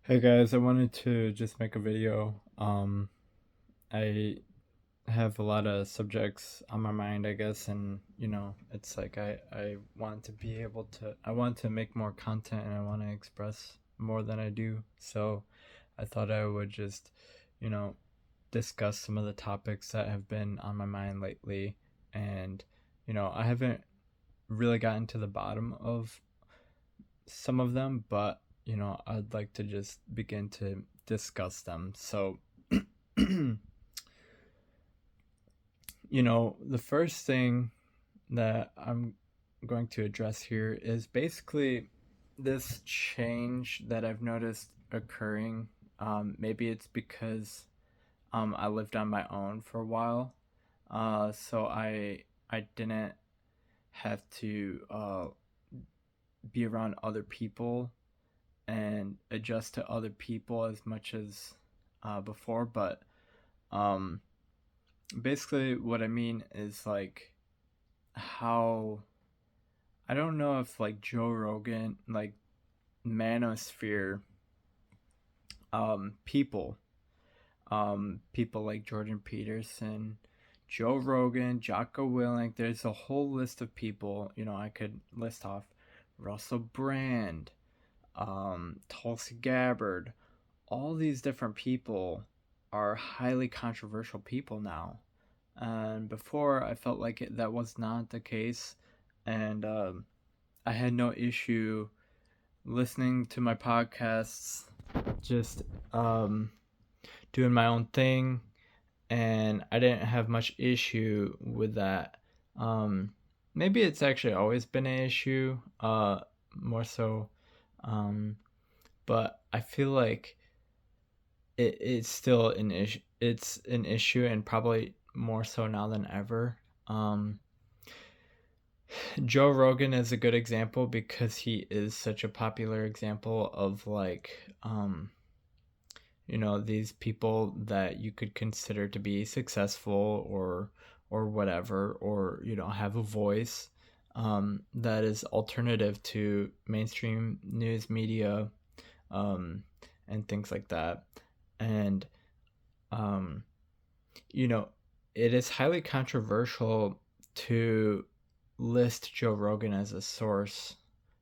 Hey guys, I wanted to just make a video. I have a lot of subjects on my mind, I guess, and it's like I want to be able to I want to make more content and I want to express more than I do. So, I thought I would just, you know, discuss some of the topics that have been on my mind lately and I haven't really gotten to the bottom of some of them, but I'd like to just begin to discuss them. So, the first thing that I'm going to address here is basically this change that I've noticed occurring. Maybe it's because I lived on my own for a while, so I didn't have to be around other people and adjust to other people as much as before. But um, basically, what I mean is like how I don't know if like Joe Rogan, like manosphere people, people like Jordan Peterson, Joe Rogan, Jocko Willink. There's a whole list of people. I could list off Russell Brand, Tulsi Gabbard, all these different people are highly controversial people now. And before, I felt like that was not the case. And I had no issue listening to my podcasts, just doing my own thing. And I didn't have much issue with that. Um, Maybe it's actually always been an issue, more so. Um, but I feel like it's still an issue. It's an issue, and probably more so now than ever. Um, Joe Rogan is a good example because he is such a popular example of like, these people that you could consider to be successful or whatever, or have a voice that is alternative to mainstream news media, um, and things like that. And um, you know, it is highly controversial to list Joe Rogan as a source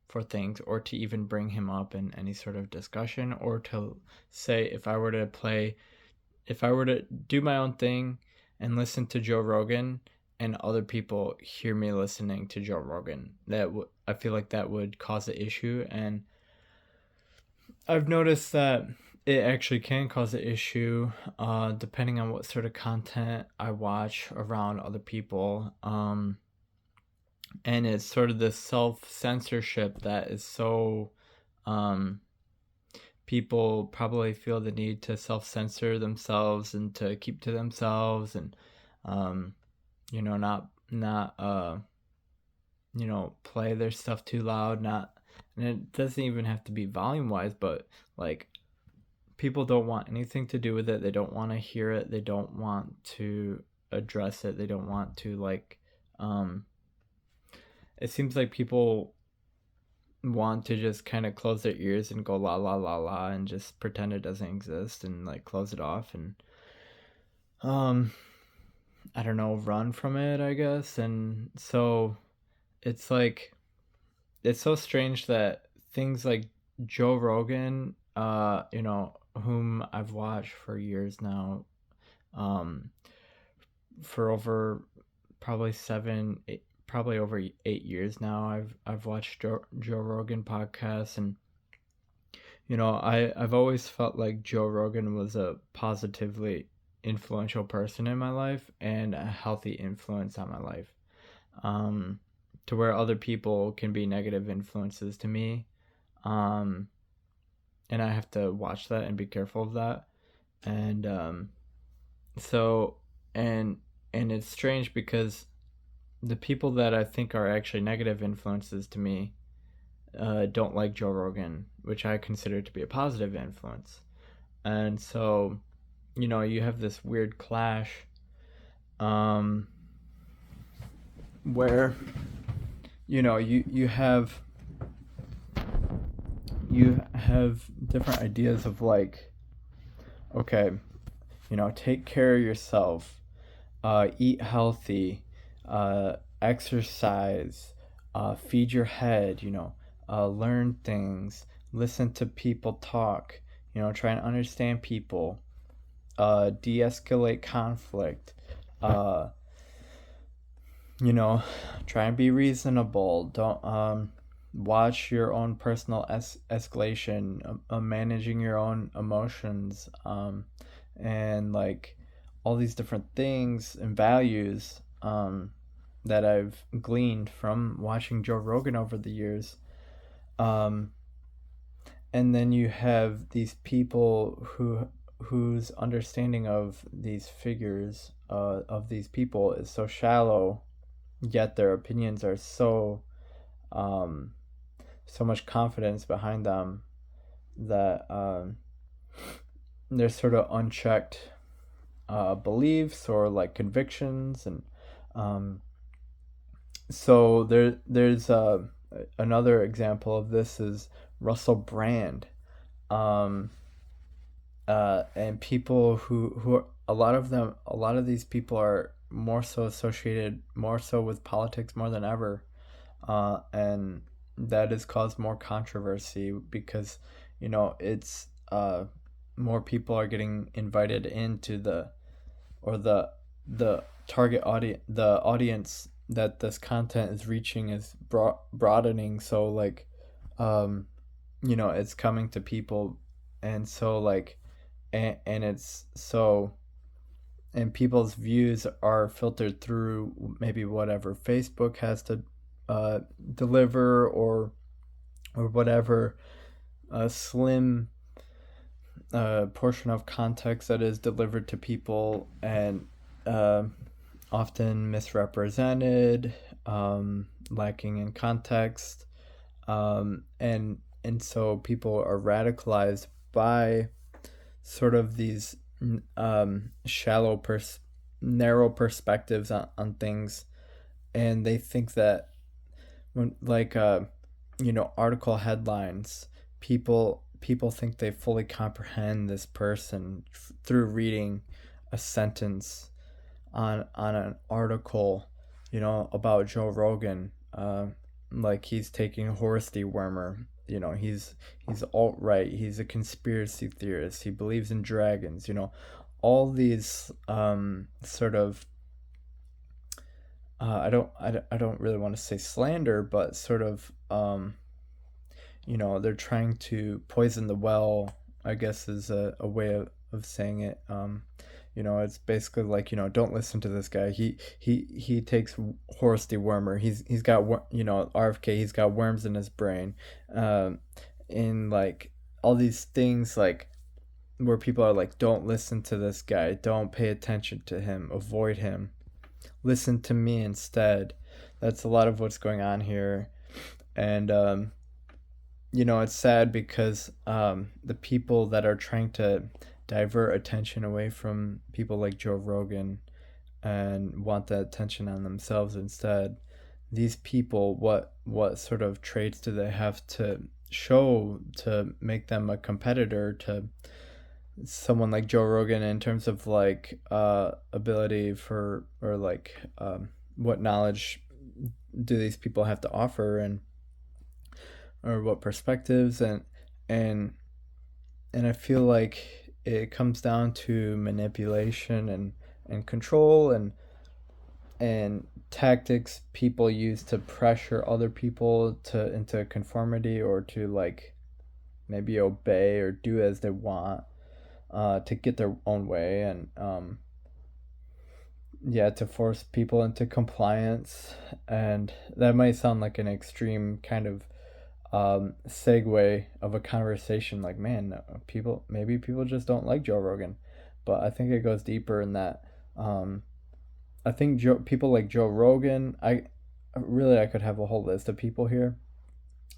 for things, or to even bring him up in any sort of discussion, or to say if I were to do my own thing and listen to Joe Rogan and other people hear me listening to Joe Rogan, I feel like that would cause an issue. And I've noticed that it actually can cause an issue, depending on what sort of content I watch around other people. And it's sort of this self censorship that is so. Um, People probably feel the need to self censor themselves and to keep to themselves, and um, not play their stuff too loud. Not, and it doesn't even have to be volume wise, but like people don't want anything to do with it. They don't want to hear it. They don't want to address it. They don't want to like. It seems like people want to just kind of close their ears and go la la la la and just pretend it doesn't exist and like close it off and um I don't know, run from it, I guess. And so it's like it's so strange that things like Joe Rogan, whom I've watched for years now, um, for over probably probably over 8 years now. I've watched Joe Rogan podcasts, and I've always felt like Joe Rogan was a positively influential person in my life and a healthy influence on my life. Um, to where other people can be negative influences to me. Um, and I have to watch that and be careful of that. And so and and it's strange because the people that I think are actually negative influences to me don't like Joe Rogan, which I consider to be a positive influence. And so, you have this weird clash, um, where you have you have different ideas of like, okay, take care of yourself, eat healthy, exercise, feed your head, learn things, listen to people talk, try and understand people, de escalate conflict, uh, you know, try and be reasonable. Don't watch your own personal escalation, managing your own emotions, and like all these different things and values that I've gleaned from watching Joe Rogan over the years. Um, and then you have these people whose understanding of these figures, of these people, is so shallow, yet their opinions are um, so much confidence behind them that there's sort of unchecked beliefs or like convictions. And um, so there's another example of this is Russell Brand. um, and people who a lot of these people are more so associated more so with politics more than ever, and that has caused more controversy because it's more people are getting invited into the target audience. The audience that this content is reaching is broadening, so like um it's coming to people. And so like and it's so and people's views are filtered through maybe whatever Facebook has to deliver, or whatever slim portion of context that is delivered to people, and uh, often misrepresented, lacking in context, and so people are radicalized by sort of these shallow narrow perspectives on things, and they think that when like article headlines, people think they fully comprehend this person through reading a sentence on an article, about Joe Rogan. Like he's taking horse dewormer. He's alt right. He's a conspiracy theorist. He believes in dragons. All these sort of I don't really want to say slander, but sort of they're trying to poison the well, I guess is a way of saying it. It's basically like, don't listen to this guy. He takes horse dewormer. He's got RFK. He's got worms in his brain, and like all these things like where people are like, don't listen to this guy. Don't pay attention to him. Avoid him. Listen to me instead. That's a lot of what's going on here, and it's sad because the people that are trying to divert attention away from people like Joe Rogan and want that attention on themselves instead, these people, what sort of traits do they have to show to make them a competitor to someone like Joe Rogan in terms of like ability for, or like what knowledge do these people have to offer, and or what perspectives, and and I feel like it comes down to manipulation and control, and tactics people use to pressure other people to into conformity, or to like maybe obey or do as they want, to get their own way, and yeah, to force people into compliance. And that might sound like an extreme kind of segue of a conversation, like, man, maybe people just don't like Joe Rogan, but I think it goes deeper in that. I think people like Joe Rogan, I could have a whole list of people here,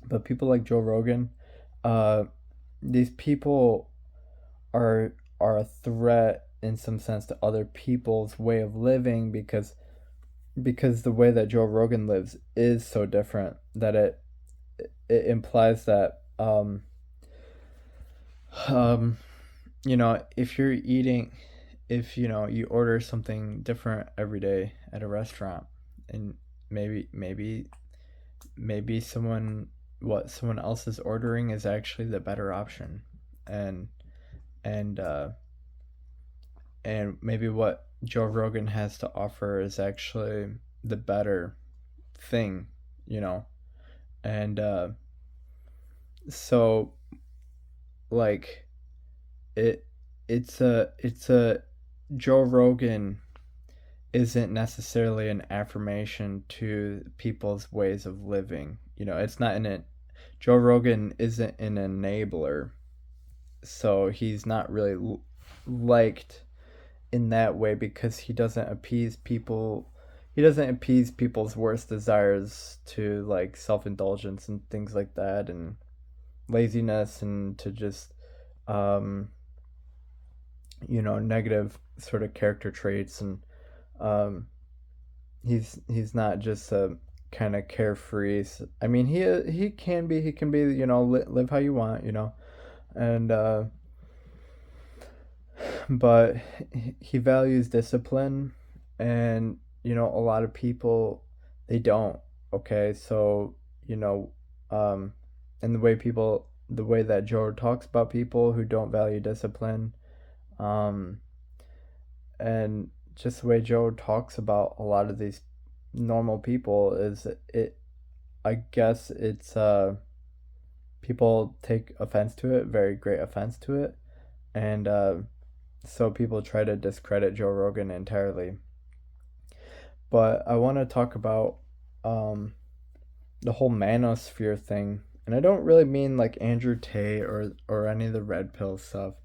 but people like Joe Rogan, uh, these people are a threat in some sense to other people's way of living, because the way that Joe Rogan lives is so different that it implies that um, if you're eating, if you order something different every day at a restaurant, and maybe what someone else is ordering is actually the better option, and and uh, and maybe what Joe Rogan has to offer is actually the better thing, you know, and so like it it's a Joe Rogan isn't necessarily an affirmation to people's ways of living. It's not an Joe Rogan isn't an enabler, so he's not really liked in that way because he doesn't appease people. He doesn't appease people's worst desires to like self-indulgence and things like that, and laziness, and to just um negative sort of character traits. And um he's not just a kind of carefree. I mean, he can be live how you want, and but he values discipline, and a lot of people, they don't. Okay, so you know um and the way that Joe talks about people who don't value discipline, um and just the way Joe talks about a lot of these normal people, is it I guess it's people take offense to it, very great offense to it, and so people try to discredit Joe Rogan entirely. But I want to talk about um, the whole manosphere thing, and I don't really mean like Andrew Tate or any of the red pill stuff,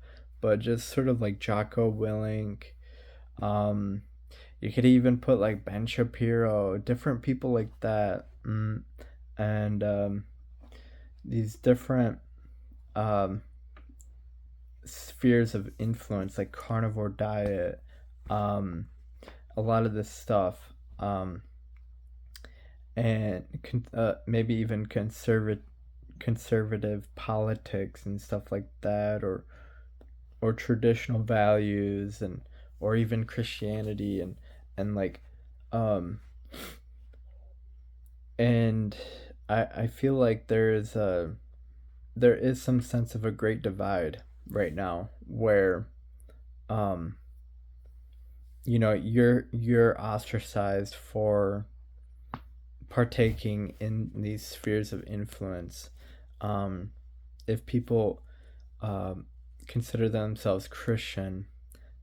but just sort of like Jocko Willink. Um, you could even put like Ben Shapiro, different people like that, and these different um, spheres of influence, like carnivore diet, um, a lot of this stuff, and maybe even conservative politics and stuff like that, or traditional values, or even Christianity, and like um and I feel like there is some sense of a great divide right now, where um you're ostracized for partaking in these spheres of influence. If people um, consider themselves Christian,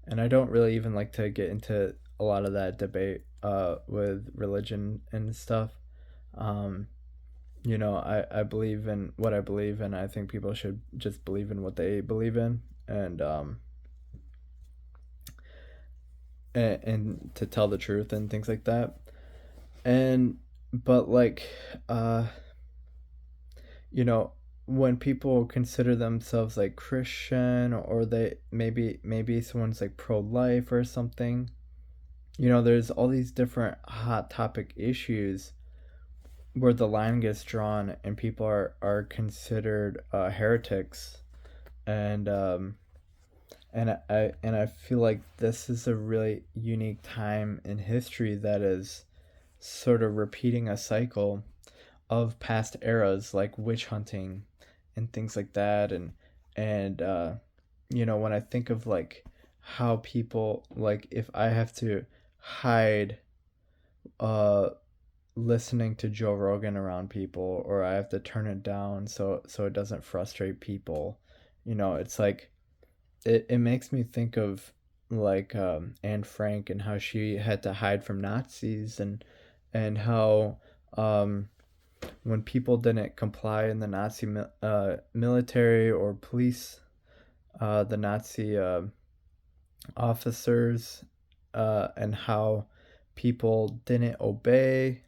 and I don't really even like to get into a lot of that debate with religion and stuff. Um, I believe in what I believe in. I think people should just believe in what they believe in, and to tell the truth and things like that. And but like uh you know when people consider themselves like Christian, or they maybe someone's like pro-life or something, there's all these different hot topic issues where the line gets drawn, and people are considered heretics. And um and i and I feel like this is a really unique time in history that is sort of repeating a cycle of past eras, like witch hunting and things like that. And when I think of like how people, like, if I have to hide uh listening to Joe Rogan around people, or I have to turn it down so it doesn't frustrate people, it's like it makes me think of like Anne Frank, and how she had to hide from Nazis, and how um when people didn't comply in the Nazi military or police, the Nazi officers, and how people didn't obey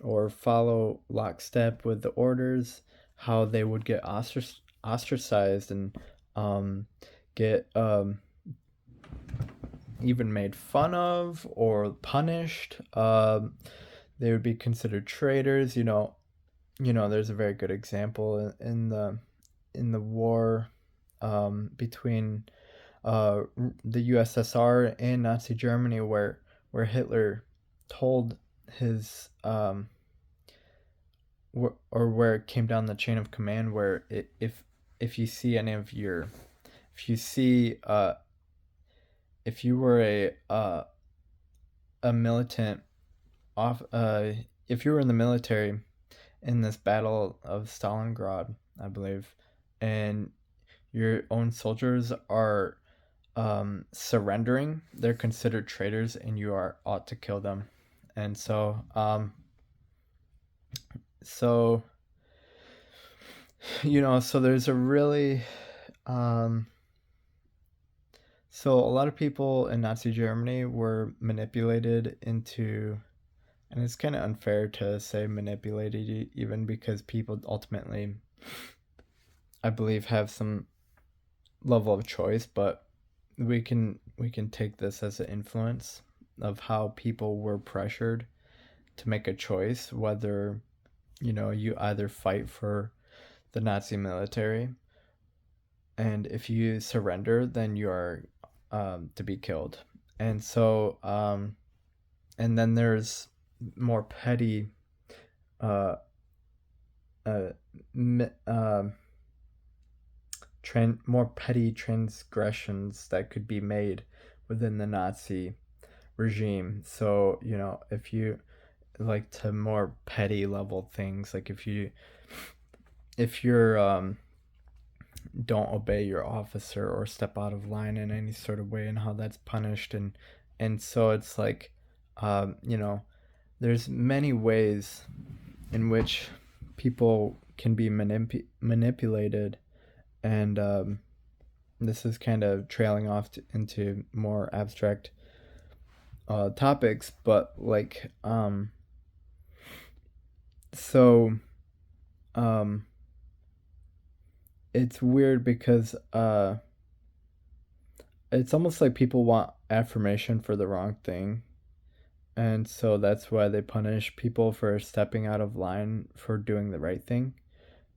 or follow lockstep with the orders, how they would get ostracized, and um, get even made fun of or punished. They would be considered traitors. There's a very good example in the war between the USSR and Nazi Germany, where Hitler told his or where it came down the chain of command, where if you see any of your if you see if you were a militant off if you were in the military in this battle of Stalingrad, I believe, and your own soldiers are surrendering, they're considered traitors, and you are ought to kill them. And so so there's a really so a lot of people in Nazi Germany were manipulated into, and it's kind of unfair to say manipulated, even because people ultimately, I believe, have some level of choice, but we can take this as an influence of how people were pressured to make a choice, whether you either fight for the Nazi military, and if you surrender, then you are to be killed. And so and then there's more petty uh, uh, more petty transgressions that could be made within the Nazi regime. So if you like to more petty level things, like if you're don't obey your officer or step out of line in any sort of way, and how that's punished, and so it's like there's many ways in which people can be manipulated, and this is kind of trailing off into more abstract topics, but like so it's weird because it's almost like people want affirmation for the wrong thing, and so that's why they punish people for stepping out of line for doing the right thing.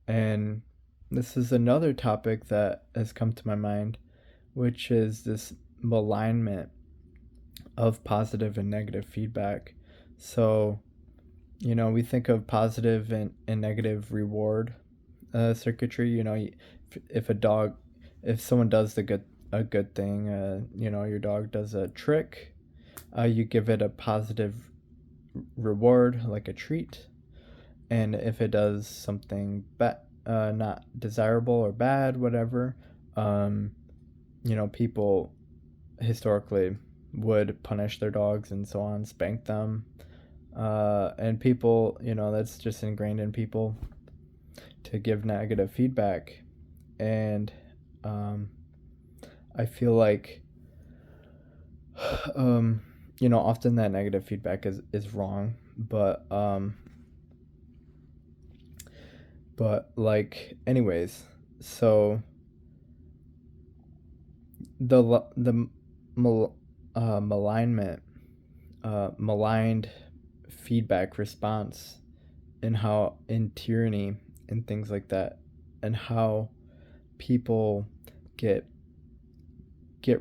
And this is another topic that has come to my mind, which is this malignment of positive and negative feedback. So we think of positive and negative reward circuitry. If someone does a good thing, your dog does a trick, you give it a positive reward, like a treat. And if it does something not desirable or bad, whatever, people historically would punish their dogs and so on, spank them, and people, that's just ingrained in people to give negative feedback. And I feel like often that negative feedback is wrong, but like, anyways, so the malignment, maligned feedback response, and how in tyranny and things like that, and how people get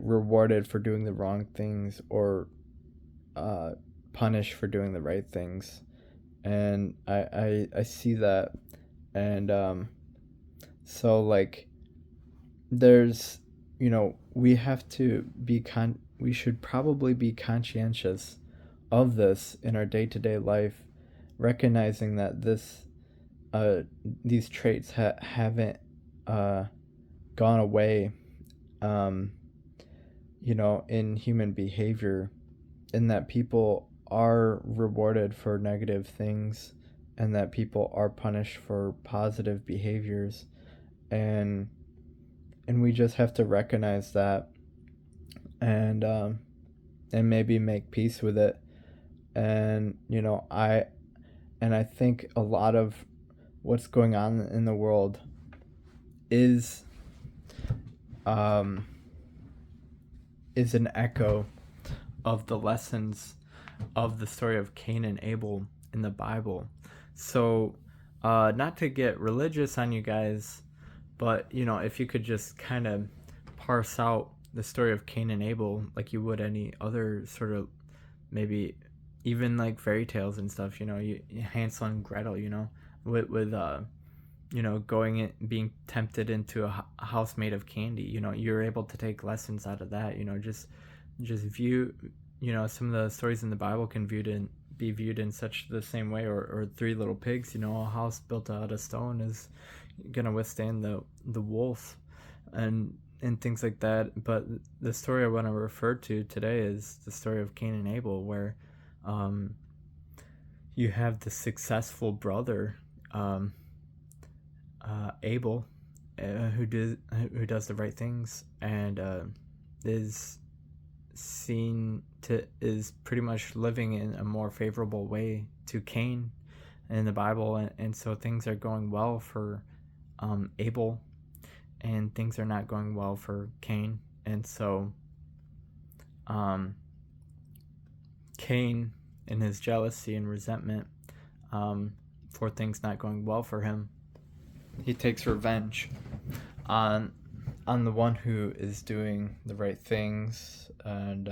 rewarded for doing the wrong things, or punished for doing the right things. And I see that. And so like there's we have to be we should probably be conscientious of this in our day-to-day life, recognizing that these traits haven't gone away in human behavior, in that people are rewarded for negative things, and that people are punished for positive behaviors. And we just have to recognize that, and maybe make peace with it. And I think a lot of what's going on in the world is an echo of the lessons of the story of Cain and Abel in the Bible. So not to get religious on you guys, But if you could just kind of parse out the story of Cain and Abel like you would any other sort of, maybe even like fairy tales and stuff, Hansel and Gretel, with going in, being tempted into a house made of candy, you're able to take lessons out of that, just view, some of the stories in the Bible can be viewed in such the same way, or Three Little Pigs, a house built out of stone is gonna withstand the wolf, and things like that. But the story I want to refer to today is the story of Cain and Abel, where um, you have the successful brother, Abel, who does the right things, and is is pretty much living in a more favorable way to Cain in the Bible, and so things are going well for Abel, and things are not going well for Cain, and so Cain, in his jealousy and resentment for things not going well for him, he takes revenge on the one who is doing the right things, and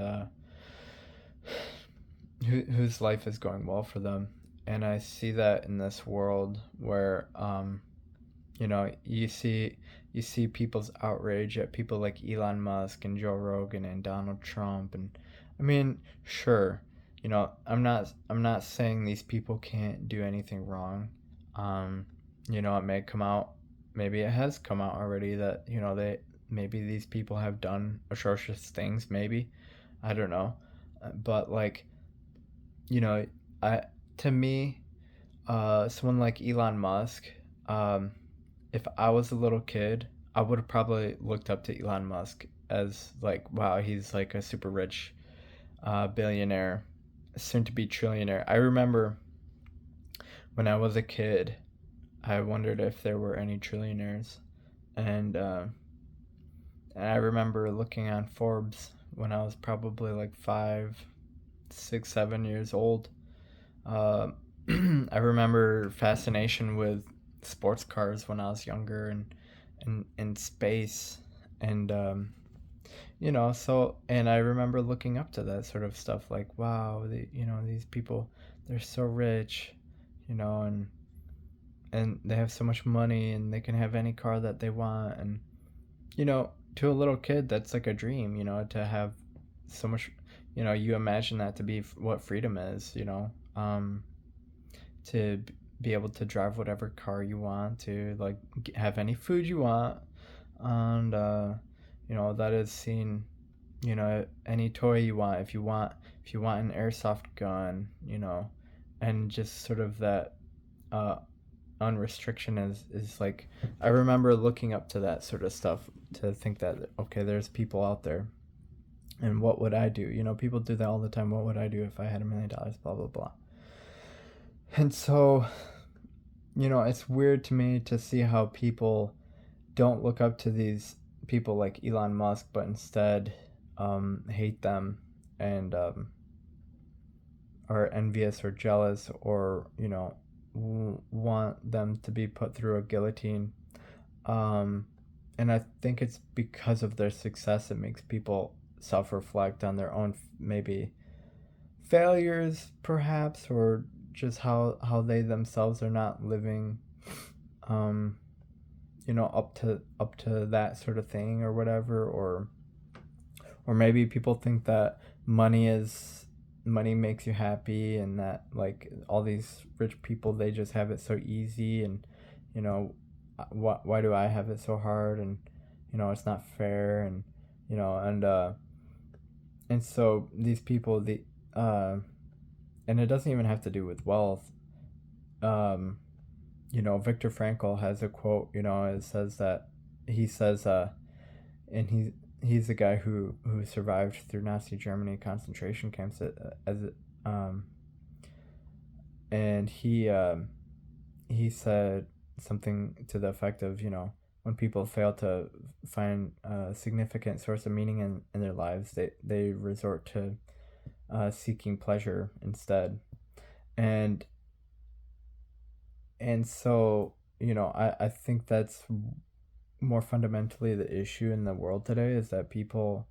whose life is going well for them. And I see that in this world where you see people's outrage at people like Elon Musk and Joe Rogan and Donald Trump, and I mean, sure, I'm not saying these people can't do anything wrong. It may come out, maybe it has come out already, that maybe these people have done atrocious things, maybe, I don't know, but like, I to me, someone like Elon Musk, if I was a little kid, I would have probably looked up to Elon Musk as like, wow, he's like a super rich billionaire, soon to be trillionaire. I remember when I was a kid, I wondered if there were any trillionaires, and I remember looking on Forbes when I was probably like 5, 6, 7 years old. Uh, I remember fascination with sports cars when I was younger, and space, and so, and I remember looking up to that sort of stuff, like, wow, these people, they're so rich, and they have so much money, and they can have any car that they want, and to a little kid, that's like a dream, to have so much, you imagine that to be what freedom is, to be able to drive whatever car you want, to like have any food you want, and that is seen, any toy you want, if you want an airsoft gun, and just sort of that unrestriction is like, I remember looking up to that sort of stuff, to think that, okay, there's people out there, and what would I do? People do that all the time. What would I do if I had $1 million? Blah blah blah. And so, it's weird to me to see how people don't look up to these people like Elon Musk, but instead hate them, and are envious or jealous, or want them to be put through a guillotine. And I think it's because of their success, it makes people self-reflect on their own, maybe failures, perhaps, or just how they themselves are not living up to that sort of thing, or whatever, or maybe people think that money makes you happy, and that like all these rich people, they just have it so easy, and why do I have it so hard, and it's not fair, and and so these people, and it doesn't even have to do with wealth. Viktor Frankl has a quote, it says that, he says, and he's the guy who survived through Nazi Germany concentration camps, and he said something to the effect of, when people fail to find a significant source of meaning in their lives, they resort to seeking pleasure instead, and so I think that's more fundamentally the issue in the world today is that people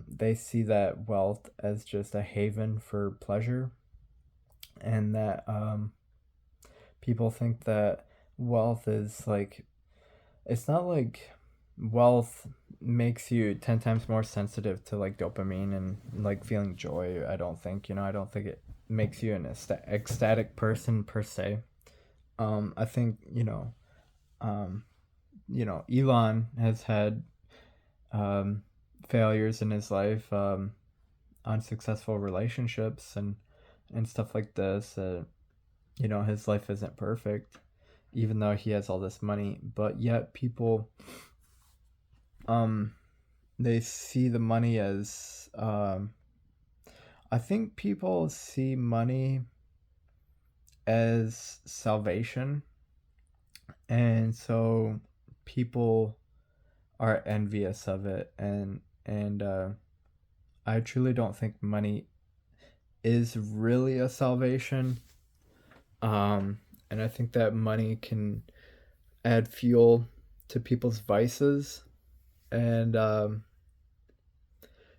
they see that wealth as just a haven for pleasure, and that people think that wealth is like, it's not like wealth makes you 10 times more sensitive to like dopamine and like feeling joy. I don't think, I don't think it makes you an ecstatic person per se. I think, um, Elon has had um, failures in his life, unsuccessful relationships and stuff like this. His life isn't perfect, even though he has all this money. But yet, people, um, they see the money as, I think people see money as salvation, and so people are envious of it, and I truly don't think money is really a salvation. And I think that money can add fuel to people's vices. And,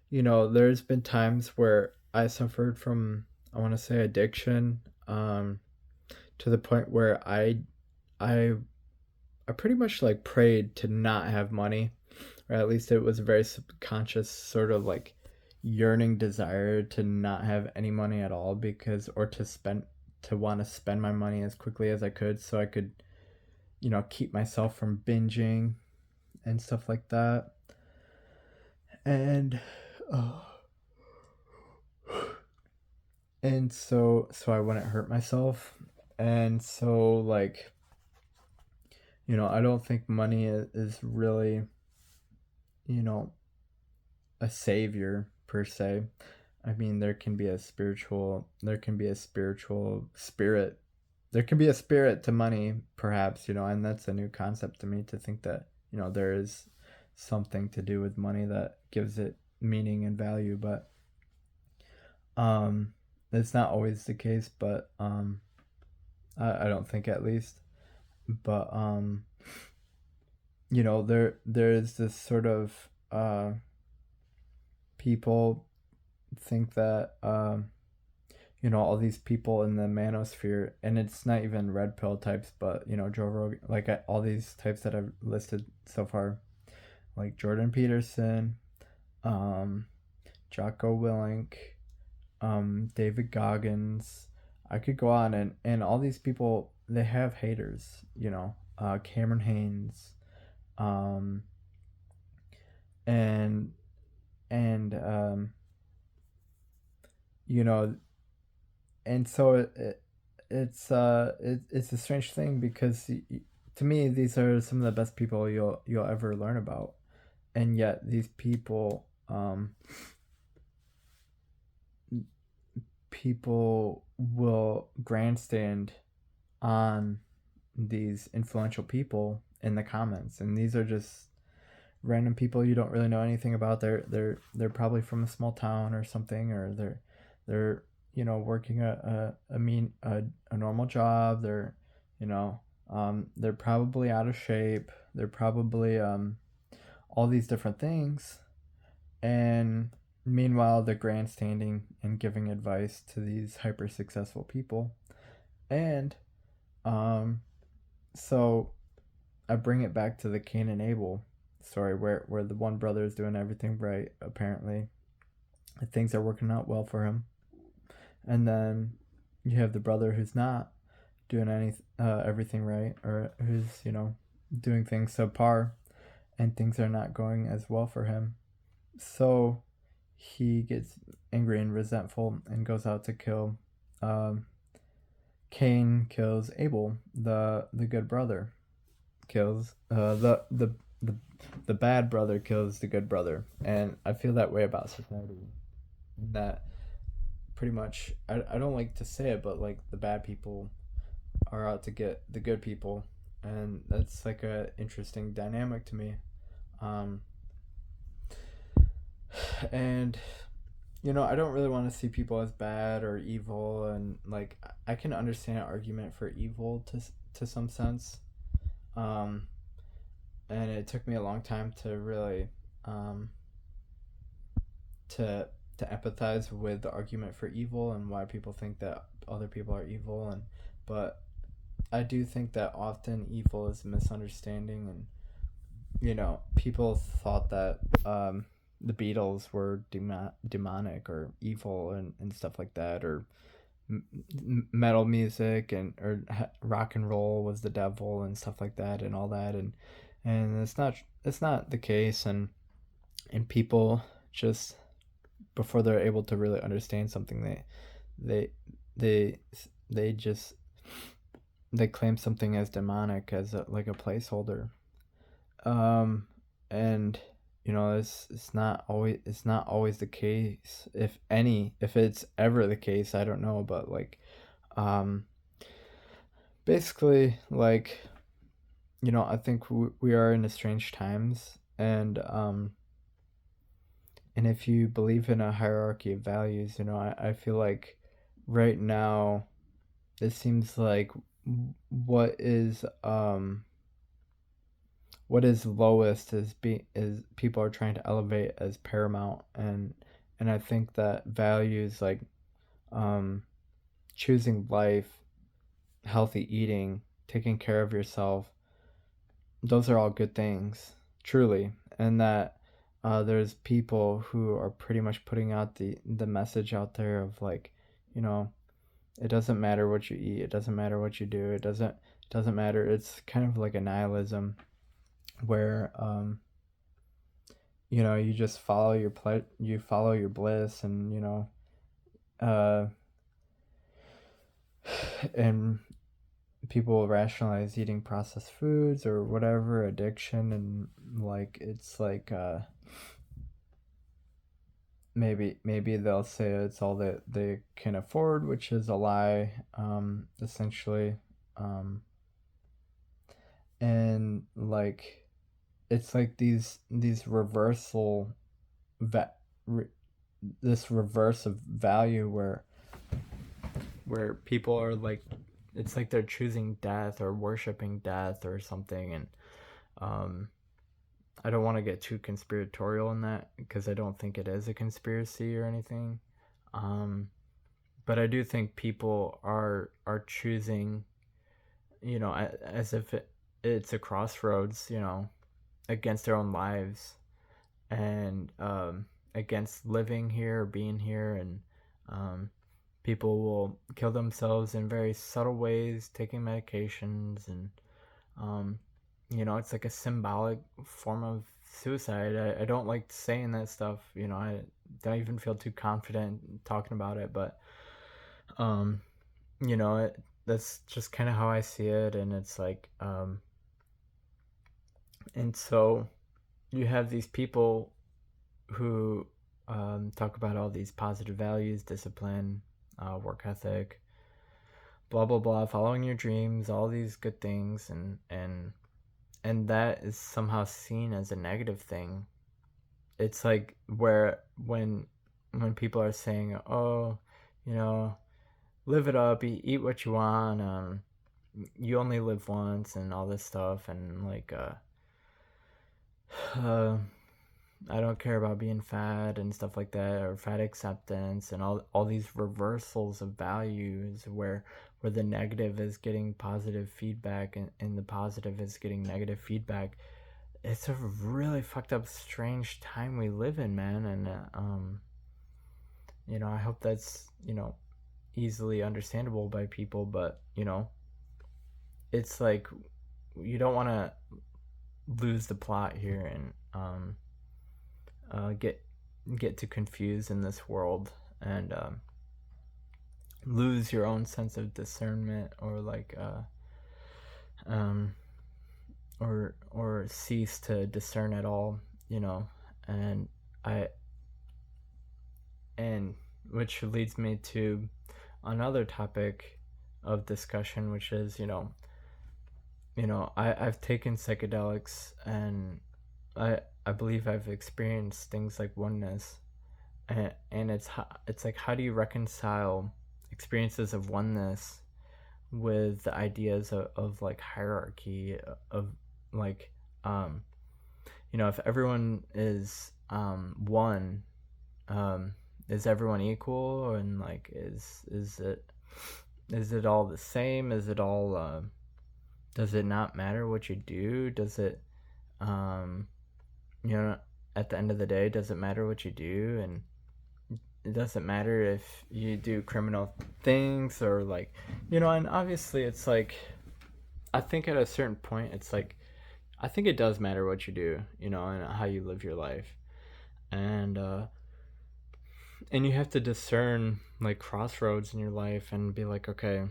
there's been times where I suffered from, I want to say, addiction, to the point where I, I pretty much like prayed to not have money, or at least it was a very subconscious sort of like yearning desire to not have any money at all, because, or to want to spend my money as quickly as I could so I could, keep myself from binging and stuff like that. And uh, so I wouldn't hurt myself. And so, like, I don't think money is really, you know a savior per se. I mean, there can be a spiritual spirit. There can be a spirit to money, perhaps, and that's a new concept to me, to think that, there is something to do with money that gives it meaning and value. But um it's not always the case, but I don't think, at least. But there's this sort of people think that all these people in the manosphere, and it's not even red pill types, but Joe Rogan, like, all these types that I've listed so far, like Jordan Peterson, um, Jocko Willink, David Goggins. I could go on, and all these people, they have haters. Cameron Haynes, um, and and you know and so it's a strange thing, because to me, these are some of the best people you'll ever learn about, and yet these people will grandstand on these influential people in the comments, and these are just random people you don't really know anything about. They're probably from a small town or something, or they're working a normal job. They're probably out of shape. They're probably all these different things, and meanwhile they're grandstanding and giving advice to these hyper successful people. And so I bring it back to the Cain and Abel story, where the one brother is doing everything right, apparently, things are working out well for him, and then you have the brother who's not doing everything right, or who's doing things subpar, and things are not going as well for him. So he gets angry and resentful and goes out to kill. Cain kills Abel, the good brother. Kills the bad brother kills the good brother, and I feel that way about society. That pretty much, I don't like to say it, but like, the bad people are out to get the good people, and that's like a interesting dynamic to me. Um, and I don't really want to see people as bad or evil, and like, I can understand an argument for evil to some sense. Um, and it took me a long time to really um, to to empathize with the argument for evil and why people think that other people are evil. And but I do think that often evil is a misunderstanding, and people thought that the Beatles were demonic or evil and stuff like that, or metal music and or rock and roll was the devil and stuff like that and all that. And it's not the case. And people just, before they're able to really understand something, they they they just they claim something as demonic as like a placeholder. And it's not always the case. If it's ever the case, I don't know. But like, um basically, like, I think we are in a strange times. And if you believe in a hierarchy of values, I feel like right now it seems like what is lowest is people are trying to elevate as paramount. And I think that values like um choosing life, healthy eating, taking care of yourself, those are all good things, truly. And that there's people who are pretty much putting out the message out there of like, you know, it doesn't matter what you eat, it doesn't matter what you do, it doesn't matter. It's kind of like a nihilism where you just you follow your bliss. And uh and people rationalize eating processed foods or whatever addiction. And like, it's like maybe they'll say it's all that they can afford, which is a lie, essentially. And like, it's like these reversal va- re- this reverse of value where people are like, it's like they're choosing death or worshiping death or something. And um I don't want to get too conspiratorial in that, because I don't think it is a conspiracy or anything. um but I do think people are choosing, as if it's a crossroads, against their own lives, and against living here or being here. And um, people will kill themselves in very subtle ways, taking medications. And um, it's like a symbolic form of suicide. I don't like saying that stuff. I don't even feel too confident talking about it. But um, that's just kind of how I see it. And it's like, and so you have these people who talk about all these positive values, discipline, work ethic, blah blah blah, following your dreams, all these good things. And that is somehow seen as a negative thing. It's like, where when people are saying, oh, you know live it up, eat what you want, you only live once, and all this stuff. And like, uh I don't care about being fat and stuff like that, or fat acceptance, and all these reversals of values, where the negative is getting positive feedback, and the positive is getting negative feedback. It's a really fucked up, strange time we live in, man. And I hope that's easily understandable by people. But it's like, you don't want to lose the plot here, and get too confused in this world, and lose your own sense of discernment, or like um or cease to discern at all. And I and which leads me to another topic of discussion, which is, I've taken psychedelics, and I believe I've experienced things like oneness. And it's like, how do you reconcile experiences of oneness with the ideas of like hierarchy, of like um, if everyone is one, um, is everyone equal? And like, is it all the same? Is it all does it not matter what you do? Does it um, you know at the end of the day, does it matter what you do? And it doesn't matter if you do criminal things or like, and obviously it's like, I think at a certain point it's like, I think it does matter what you do, and how you live your life. And you have to discern like crossroads in your life and be like, okay,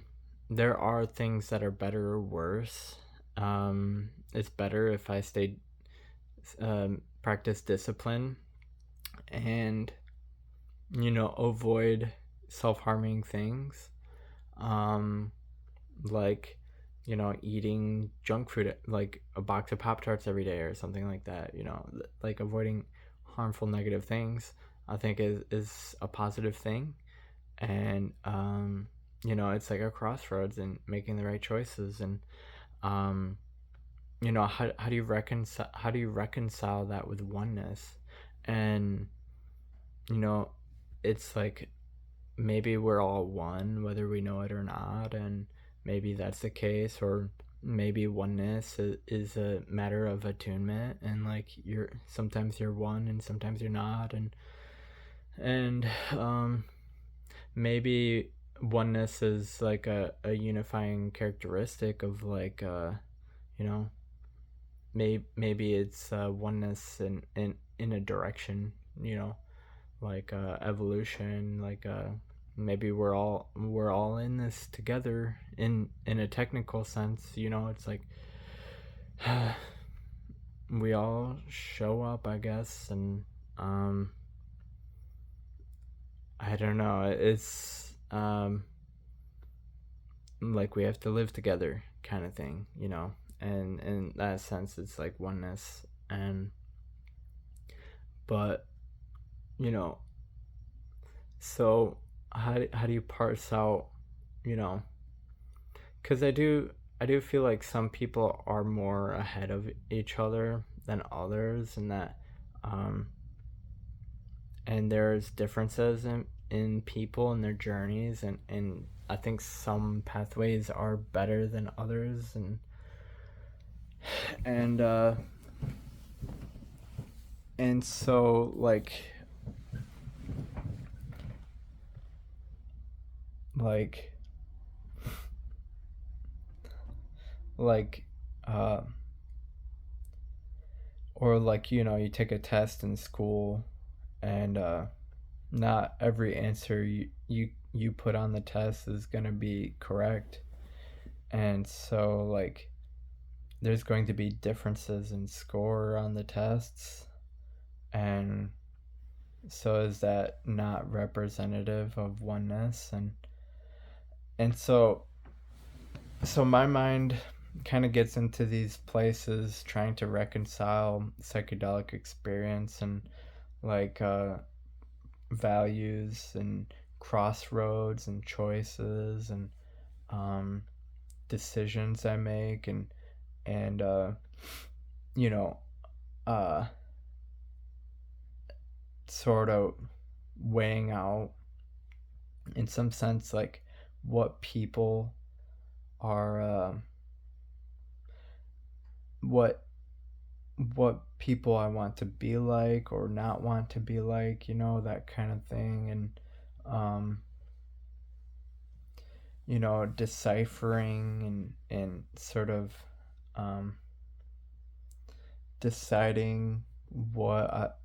there are things that are better or worse. It's better if I stay practice discipline and avoid self-harming things, um like eating junk food, like a box of Pop Tarts every day or something like that. Like avoiding harmful negative things, I think is a positive thing. And it's like a crossroads and making the right choices. And um how do you reconcile that with oneness? And it's like, maybe we're all one whether we know it or not, and maybe that's the case. Or maybe oneness is a matter of attunement, and like sometimes you're one and sometimes you're not. And maybe oneness is like a unifying characteristic of like you know maybe it's oneness in a direction, like evolution, like maybe we're all in this together in a technical sense. It's like we all show up, I guess. And I don't know, it's like we have to live together kind of thing, and in that sense it's like oneness. And but you know so how do you parse out, you know because I do feel like some people are more ahead of each other than others, and that um and there's differences in people and their journeys, and I think some pathways are better than others. And and so like like uh or like, you take a test in school, and not every answer you put on the test is going to be correct. And so like there's going to be differences in score on the tests. And so is that not representative of oneness? And so my mind kind of gets into these places trying to reconcile psychedelic experience and like values and crossroads and choices and um, decisions I make, and you know uh, sort of weighing out in some sense like what people are what what people I want to be like or not want to be like, that kind of thing. And um deciphering and sort of um deciding what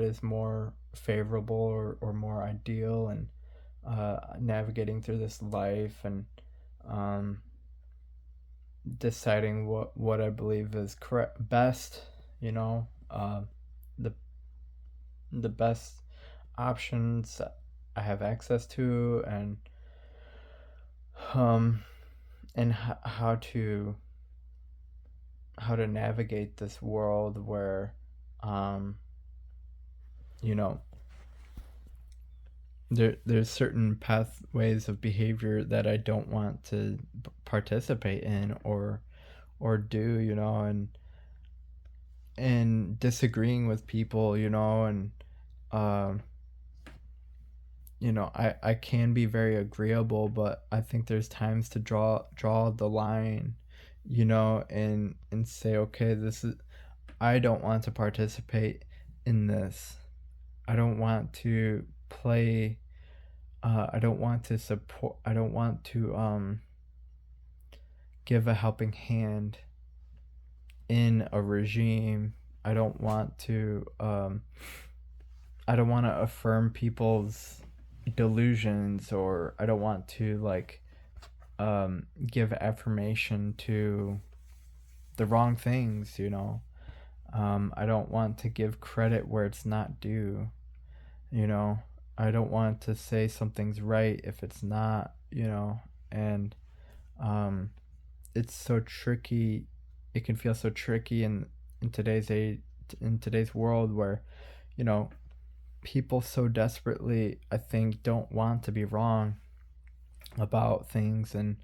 is more favorable or more ideal, and navigating through this life, and um deciding what I believe is correct, best, the the best options I have access to, um and how to navigate this world where um you know there's certain pathways of behavior that I don't want to participate in or do, and and disagreeing with people, and um I can be very agreeable, but I think there's times to draw the line, and say, okay, this is I don't want to participate in this. I don't want to play. I don't want to support. I don't want to give a helping hand in a regime. I don't want to. I don't want to affirm people's delusions, or I don't want to give affirmation to the wrong things. I don't want to give credit where it's not due. you know I don't want to say something's right if it's not. And um it's so tricky. It can feel so tricky in today's age, in today's world, where you know people so desperately, I think, don't want to be wrong about things, and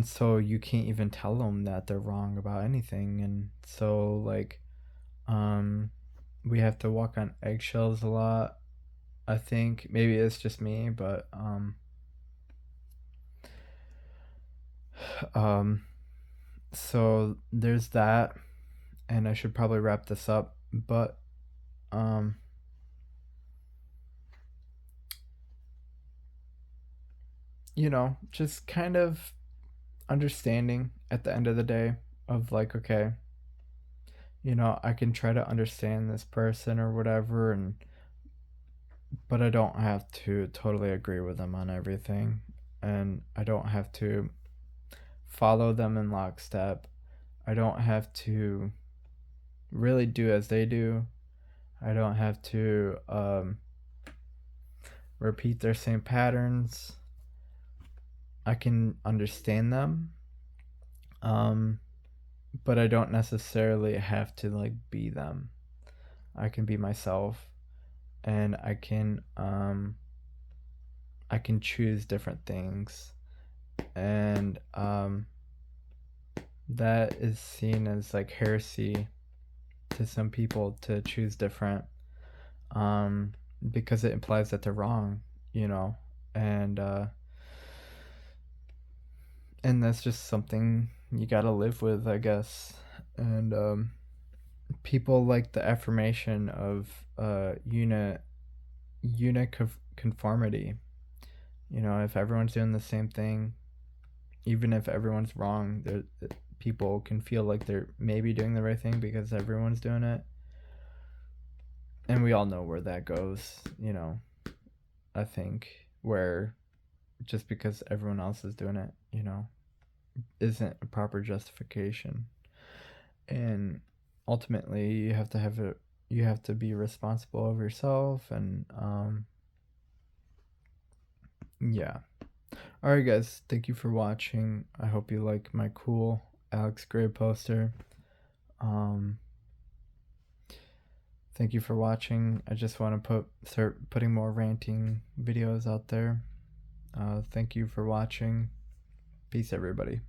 so you can't even tell them that they're wrong about anything. And so um we have to walk on eggshells a lot. I think maybe it's just me, but um so there's that. And I should probably wrap this up, but um just kind of understanding at the end of the day of okay, I can try to understand this person or whatever, but I don't have to totally agree with them on everything, and I don't have to follow them in lockstep. I don't have to really do as they do. I don't have to repeat their same patterns. I can understand them, but I don't necessarily have to be them. I can be myself, and I can choose different things, and that is seen as heresy to some people, to choose different, because it implies that they're wrong, and and that's just something you gotta live with, I guess. And people like the affirmation of conformity. If everyone's doing the same thing, even if everyone's wrong, people can feel like they're maybe doing the right thing because everyone's doing it. And we all know where that goes, I think, where just because everyone else is doing it, isn't a proper justification. And ultimately, you have to be responsible of yourself, and yeah. All right, guys, thank you for watching. I hope you like my cool Alex Gray poster. Thank you for watching. I just want to start putting more ranting videos out there. Thank you for watching. Peace, everybody.